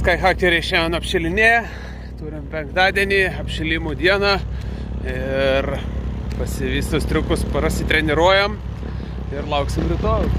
Skyhackeriai šiandien apšilinėja, turim penktadienį, apšilimų dieną ir pasivystus triukus parasitreniruojam ir lauksim rytoj.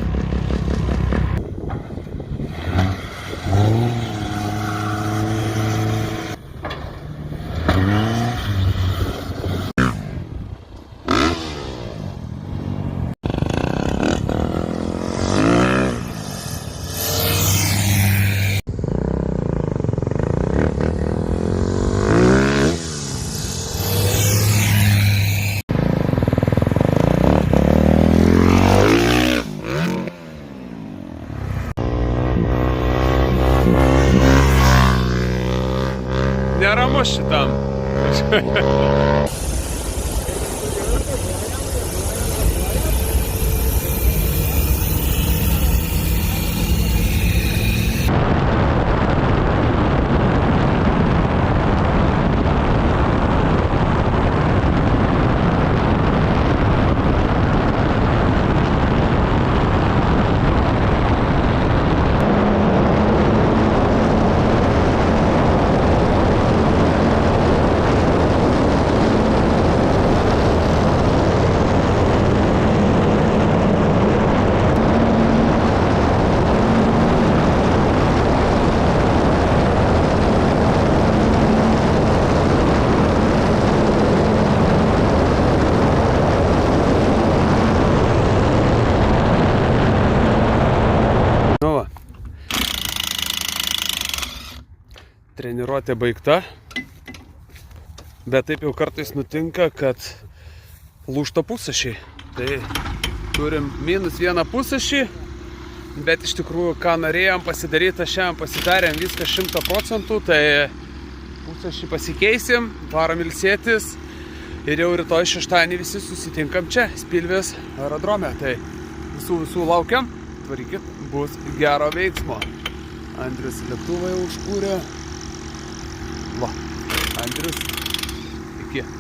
Neramus šitam. Treniruotė baigta, bet taip jau kartais nutinka, kad lūžta pusašiai. Tai turim -1 pusašį, bet iš tikrųjų, ką norėjom pasidaryti, šiandien pasidarėm viską 100%, tai pusašį pasikeisim, varom ilsėtis ir jau rytoj šeštadienį visi susitinkam čia, Spilvės aerodrome. Tai visų laukiam, varykit, bus gero veiksmo. Andrius lėktuvą jau užkūrė. Va, Andrius, iki.